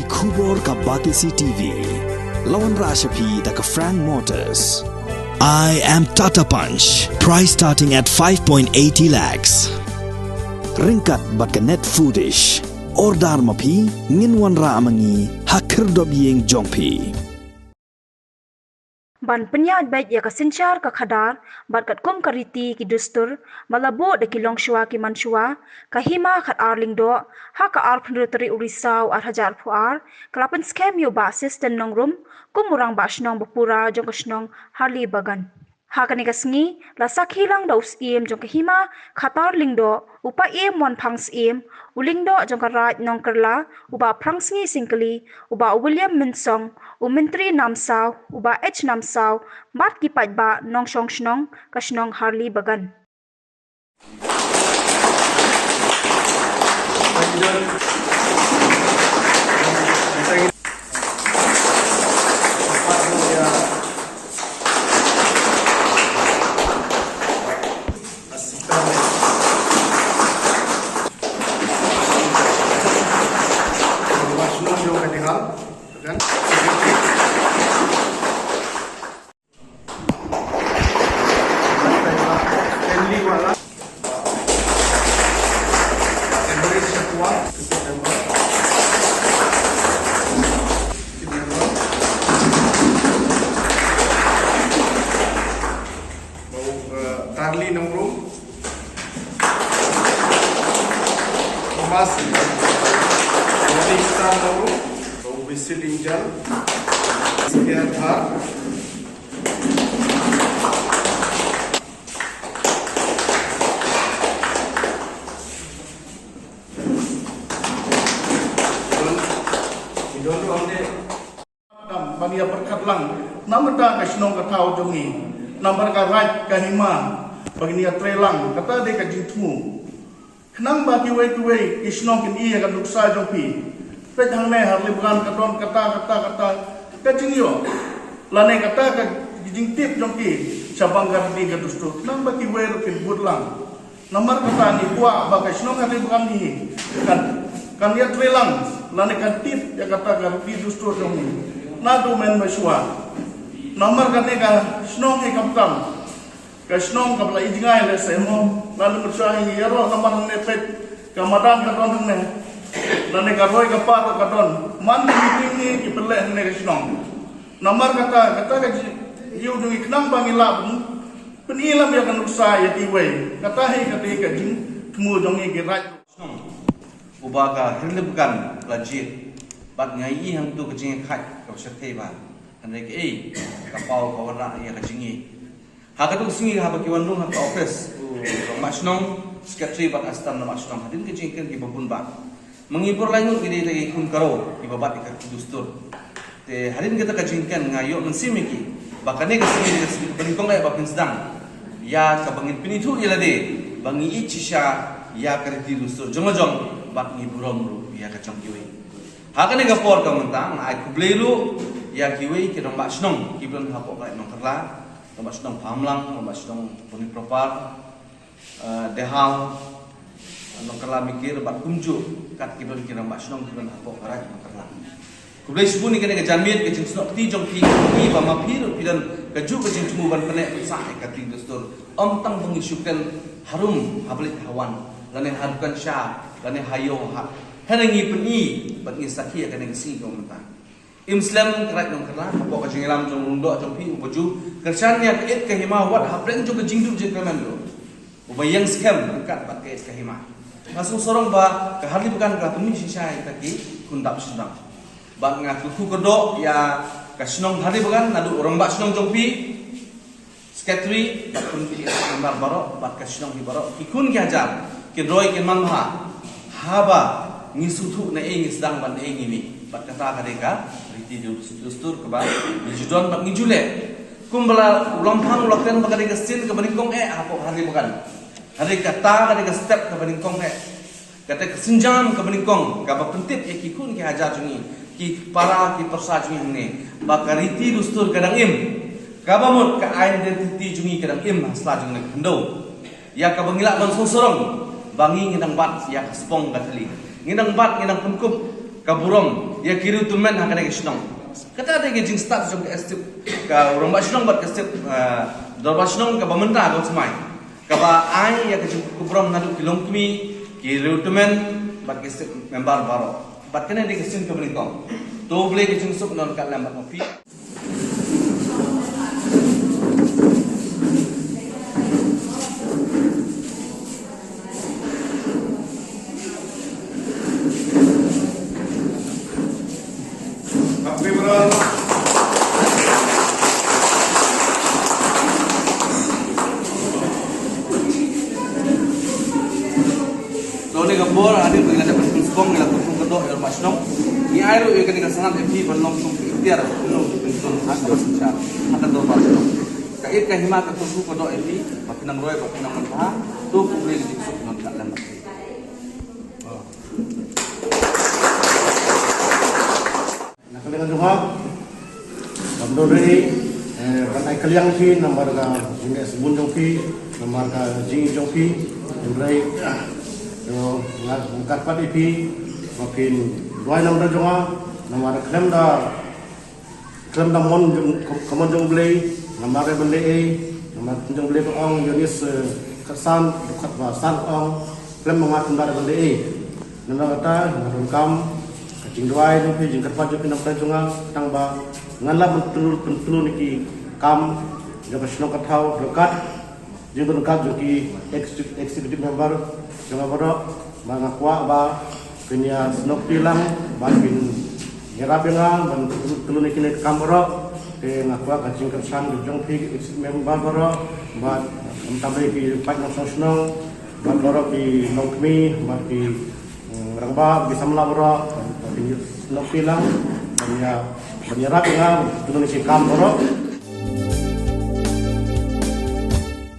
Kubor ka Batisi TV. Lawan Rashapi da ka Frank Motors. I am Tata Punch. Price starting at 5.80 lakhs. Ringkat bat ka net foodish. Ordar mapi nginwan ra amangi hakir dob yeng jongpi. Ban penyat baik ya kasincar ka khadar bat kat kum kariti ki dustur malabo de ki longshwa ki manshwa kahima khat arling do ha ka ar phnutri urisau ar hajar phuar klapan scam yo ba assistant nongrum kumurang ba shnong bapura jong kashnong harli bagan ha kani kasngi la sakhilang daus em jong kahima khatar lingdo upa em mon phangs em ulingdo jong ka raj nong kerla uba phangsngi singkali uba William Minsong Menteri Namsau uba H Namsau bat ki ba nong shong shnong kashnong harli bagan Tarli Nongrum Mas Rodista Nongrum Wisil Injal Sekian Dhar Bania berkatlang namada kasnong katau jongi nambar karat kahima bagni atrelang kata de kajingtmu kenang bagi wei isnong kin iya kan duksa jongpi pet hang ne harli bukan katon kata kajingyo lane kata kajingtip jongki sabang gardi gadustu kenang bagi wei rukin budlang nambar kata ni kuah bagai isnong harli bukan ni kan dia trelang lane kan tip ya kata gardi dustu jongi nadu men maswa nomor kane ka snong he kaptam ka snong ka bla ijngai le semo lalu maswa hi yaro nomor ne pet ka madam ka don ne lane ka roi ka pa ka don man meeting ni ki pele ne ka snong nomor kata ka yu du iknang bangila bun penilam ya kan uksa ya ti wei kata he ka te ka jing tmu jong ni ki raj ubaga hilibkan lajit bat ngai hang tu kajing khat ka sethe ba ane ke kapau kawana ya kajingi ha ka tu singi ha ba ki wanung ha office masnong secretary bat astam na masnong hadin kajing kan ki babun ba mengibur langut ki de kun karo ki babat ka dustur te hadin kita kajing kan ngayo mensimiki bakane ka singi beningkong ai ba pinsdang ya ka bangin pinitu ila de bangi ichisha ya kariti dustur jongojong bat ngiburom ru ya ka chongkiwe hakane gapor ka mentang ai kublelu ya kiwi ki romba snong ki blon hapo ka nong kerla romba snong phamlang romba snong puni propar dehal nong kerla mikir bat kunju kat ki blon ki romba snong ki blon hapo ka nong kerla kublei subuni kene ka jamit ke jing snok ti jong ki ba ma phir pidan ka ju ka jing tumu ban pene sa ka ti dustur om tang bangi syukan harum hablit hawan lane harukan sha lane hayo ha Hengi peni bat ngi sakhi ka ngi si ko mata Islam kerat nong kerla apa ka jingilam jong rundo jong pi ubuju kersannya ke et ka hima wat hapren jong ka jingdu je kaman do ubayang scam kat bat ke et ka hima masuk sorong ba ka harli bukan ka tumi sisai taki kundap sedang bat ngaku ku kedo ya ka snong harli bukan nadu orang ba snong jong pi secretary bat kun pi nambar baro bat ka snong hi baro ikun ki hajar ki roi ki manha haba ngisutu na sedang ban ngimi bat kata kadeka riti dustur ke ba judon bat ngijule kumbala lompang lokten ba kadeka sin ke beningkong apo hari bukan hari kata kadeka step ke beningkong kata kesenjam ke beningkong ka ba pentip ki kun ki hajar jungi ki para ki persa jungi ne ba kariti dustur kadang im ka ba mut ka identity jungi kadang im hasla jungi kendo ya ka bangila ban sorong bangi ngidang bat ya spong gatali nginang bat nginang pungkup kaburong ya kiru tumen hakane kisnong kata ada ke jing start jong step ka urang ba snong bat ke step dor ba snong ka bamenta dong semai ka ba ai ya ke kuburong nadu kilong tumi kiru tumen bat ke step member baro bat kene de kesin ka bnikong to ble ke jing sup non ka lambat ofi Gambor ada bagi ada penspong ada tunggu kedok ada masnong ni air itu ketika sangat epi belum ikhtiar belum pensun hasil secara akan doa kait kahima tunggu kedok epi makinang roy makinang mentah tu boleh disebut non kat lambat nak dengan juga Abdul Panai Kaliang fi nomor ka jine sebun jongki nomor ka jing jongki Abdul yo ngat bukat pat ipi makin dua nomor jonga nomor klem da mon komon jong blei nomor bende nomor jong blei ong yonis kesan bukat ba san ong klem mangat da bende nomor kata nomor kam kacing dua jong pi jing pat jong nomor jonga tang ba nganla pentul niki kam jaga sno kathau dekat jing dekat joki executive member jangan bodoh, bang akuak ba kenya senok tilang, bang bin nyerap yang bang telur ni kini kambodo, ke ngakuak kacing kersan jong pi member bodoh, bang tambahi pi pak nasional, bang bodoh pi nongkmi, bang pi rangba bisa melaboro, bang senok tilang, bang nyerap yang telur ni kini kambodo.